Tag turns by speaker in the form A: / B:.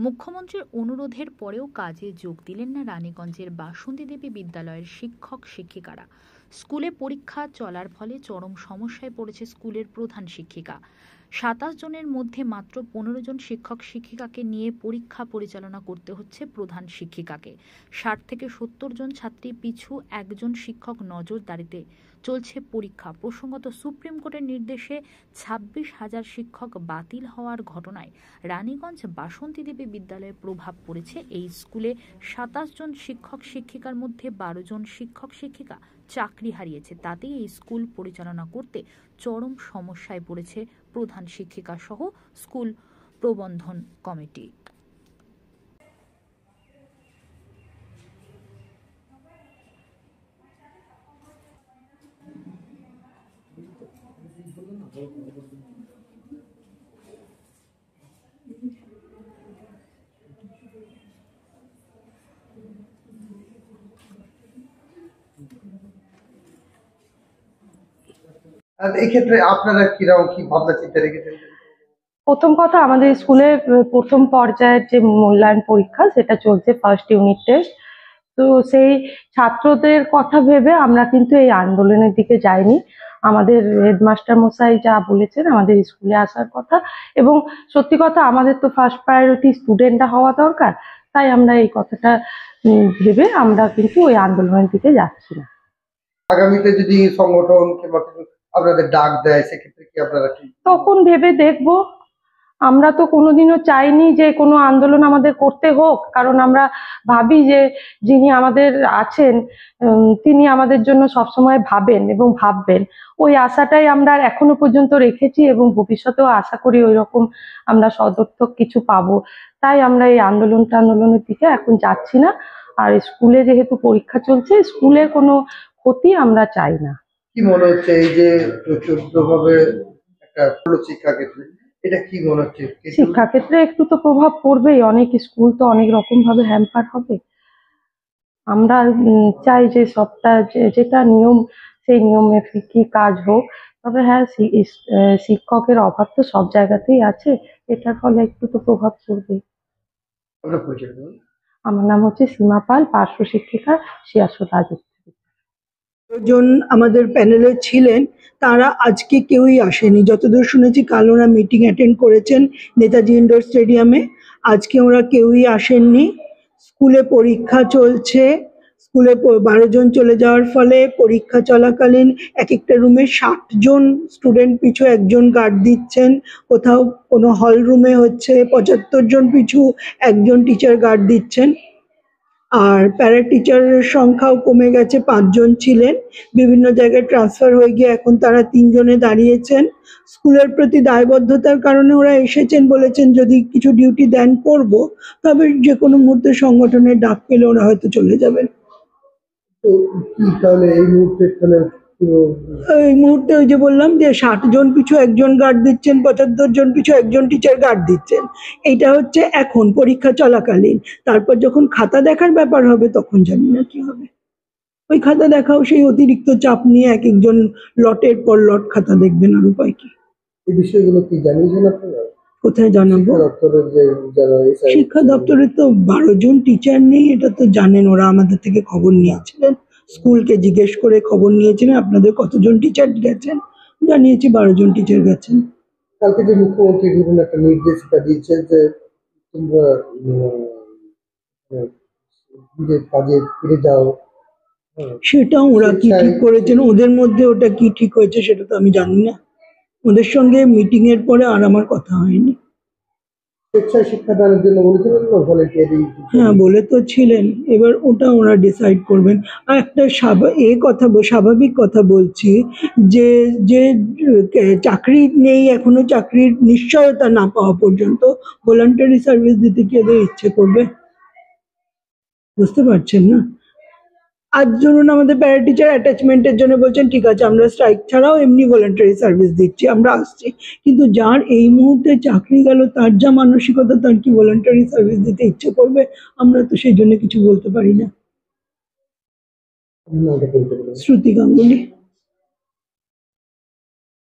A: মুখ্যমন্ত্রীর অনুরোধের পরেও কাজে যোগ দিলেন না রানীগঞ্জের বাসন্তী দেবী বিদ্যালয়ের শিক্ষক শিক্ষিকারা। স্কুলে পরীক্ষা চলার ফলে চরম সমস্যায় পড়েছে স্কুলের প্রধান শিক্ষিকা। ২৭ জনের মধ্যে মাত্র ১৫ জন শিক্ষক শিক্ষিকাকে নিয়ে পরীক্ষা পরিচালনা করতে হচ্ছে প্রধান শিক্ষিকাকে। ৬০ থেকে ৭০ জন ছাত্রী পিছু একজন শিক্ষক নজরদারিতে চলছে পরীক্ষা। প্রসঙ্গত, সুপ্রিম কোর্টের নির্দেশে ২৬,০০০ শিক্ষক বাতিল হওয়ার ঘটনায় রানীগঞ্জ বাসন্তী দেবী বিদ্যালয়ে প্রভাব পড়েছে। এই স্কুলে ২৭ জন শিক্ষক শিক্ষিকার মধ্যে ১২ জন শিক্ষক শিক্ষিকা চাকরি হারিয়েছে। তাতেই এই স্কুল পরিচালনা করতে চরম সমস্যায় পড়েছে প্রধান শিক্ষিকা সহ স্কুল প্রবন্ধন কমিটি।
B: আর এই ক্ষেত্রে আপনারা কিরকম কি ভাবনা চিন্তা রেখেছেন?
C: প্রথম কথা, আমাদের স্কুলে প্রথম পর্যায়ের যে মূল্যায়ন পরীক্ষা সেটা চলছে, ফার্স্ট ইউনিট টেস্ট। তো সেই ছাত্রদের কথা ভেবে আমরা কিন্তু এই আন্দোলনের দিকে যাইনি। আমাদের হেডমাস্টার মশাই যা বলেছেন আমাদের স্কুলে আসার কথা, এবং সত্যি কথা আমাদের তো ফার্স্ট প্রায়োরিটি স্টুডেন্টরা হওয়া দরকার, তাই আমরা এই কথাটা ভেবে আমরা কিন্তু ওই আন্দোলনের দিকে যাচ্ছি না।
B: আগামীতে যদি সংগঠন কিংবা আপনাদের ডাক দেয় সেক্ষেত্রে কি আপনারা
C: তখন ভেবে দেখবো। আমরা তো কোনোদিনও চাইনি যে কোনো আন্দোলন আমাদের করতে হোক, কারণ আমরা ভাবি যে যিনি আমাদের আছেন তিনি আমাদের জন্য সবসময় ভাবেন এবং ভাববেন। ওই আশাটাই আমরা এখনো পর্যন্ত রেখেছি এবং ভবিষ্যতেও আশা করি ওই রকম আমরা সদর্থক কিছু পাবো। তাই আমরা এই আন্দোলনের দিকে এখন যাচ্ছি না। আর স্কুলে যেহেতু পরীক্ষা চলছে, স্কুলের কোনো ক্ষতি আমরা চাই না।
B: কি মনে হচ্ছে এই যে প্রচুরভাবে একটা শিক্ষা ক্ষেত্রে এটা কি মনে হচ্ছে?
C: শিক্ষাক্ষেত্রে একটু তো প্রভাব পড়বেই, অনেক স্কুল তো অনেক রকম ভাবে হ্যাম্পার হবে। আমরা চাই যে সবটা যেটা নিয়ম সেই নিয়ম মাফিকই কাজ হোক। তবে হ্যাঁ, শিক্ষকের অভাব তো সব জায়গাতেই আছে, এটার ফলে একটু তো প্রভাব পড়বেই। আমার নাম হচ্ছে সীমা পাল, পার্শ্ব শিক্ষিকা, শিয়াসুর রাজত্ব।
D: জন আমাদের প্যানেলে ছিলেন, তারা আজকে কেউই আসেনি। যতদূর শুনেছি কাল ওরা মিটিং অ্যাটেন্ড করেছেন নেতাজি ইন্ডোর স্টেডিয়ামে, আজকে ওরা কেউই আসেননি। স্কুলে পরীক্ষা চলছে, স্কুলে 12 জন চলে যাওয়ার ফলে পরীক্ষা চলাকালীন এক একটা রুমে 60 জন স্টুডেন্ট পিছু একজন গার্ড দিচ্ছেন। কোথাও কোনো হল রুমে হচ্ছে 75 জন পিছু একজন টিচার গার্ড দিচ্ছেন। আর প্যারা টিচারের সংখ্যাও কমে গেছে, 5 জন ছিলেন, বিভিন্ন জায়গায় ট্রান্সফার হয়ে গিয়ে এখন তারা 3 জনে দাঁড়িয়েছেন। স্কুলের প্রতি দায়বদ্ধতার কারণে ওরা এসেছেন, বলেছেন যদি কিছু ডিউটি দেন করব, তবে যে কোনো মুহূর্তে সংগঠনের ডাক পেলে ওরা হয়তো চলে যাবেন।
B: তো তাহলে
D: এই মুহূর্তে ওই যে বললাম যে 60 জন পিছু একজন গার্ড দিচ্ছেন, 75 জন পিছু একজন টিচার গার্ড দিচ্ছেন। এইটা হচ্ছে এখন পরীক্ষা চলাকালীন। তারপর যখন খাতা দেখার ব্যাপার হবে তখন জানি না কি হবে। ওই খাতা দেখাও সেই অতিরিক্ত চাপ নিয়ে এক একজন লটের পর লট খাতা দেখবেন, আর উপায় কি?
B: এই বিষয়গুলো কি জানিয়েছেন আপনারা?
D: কোথায় জানাবো? শিক্ষা দপ্তরে তো 12 জন টিচার নেই, এটা তো জানেন, ওরা আমাদের থেকে খবর নিয়েছিলেন, স্কুলকে জিজ্ঞেস করে খবর নিয়েছিলেন আপনাদের কতজন টিচার গেছেন, জানিয়েছি 12 জন টিচার গেছেন।
B: কালকে যে মুখ্যমন্ত্রী বিভিন্ন একটা নির্দেশিকা দিয়েছে যে তোমরা নিজের কাজে ফিরে যাও,
D: সেটা ওরা কি ঠিক করেছেন, ওদের মধ্যে ওটা কি ঠিক হয়েছে সেটা তো আমি জানি না। ওদের সঙ্গে মিটিং এর পরে আর আমার কথা হয়নি।
B: স্বেচ্ছায় শিক্ষাদানের জন্য বলেছিলেন না, ভলান্টিয়ারি?
D: হ্যাঁ, বলে তো ছিলেন, এবার ওটা ওরা ডিসাইড করবেন। আর একটা স্বাভাবিক কথা বলছি, যে যে চাকরি নেই এখনো, চাকরির নিশ্চয়তা না পাওয়া পর্যন্ত ভলান্টারি সার্ভিস দিতে কি ওদের ইচ্ছে করবে? বুঝতে পারছেন না? আজ ধরুন আমাদের প্যারা টিচার অ্যাটাচমেন্টের জন্য বলছেন ঠিক আছে আমরা স্ট্রাইক ছাড়াও এমনি ভলান্টারি সার্ভিস দিচ্ছি, আমরা আসছি, কিন্তু যার এই মুহূর্তে চাকরি গেল তার যা মানসিকতা, তার কি ভলান্টারি সার্ভিস দিতে ইচ্ছে করবে? আমরা তো সেই জন্য কিছু বলতে পারি না। শ্রুতি গাঙ্গুলি।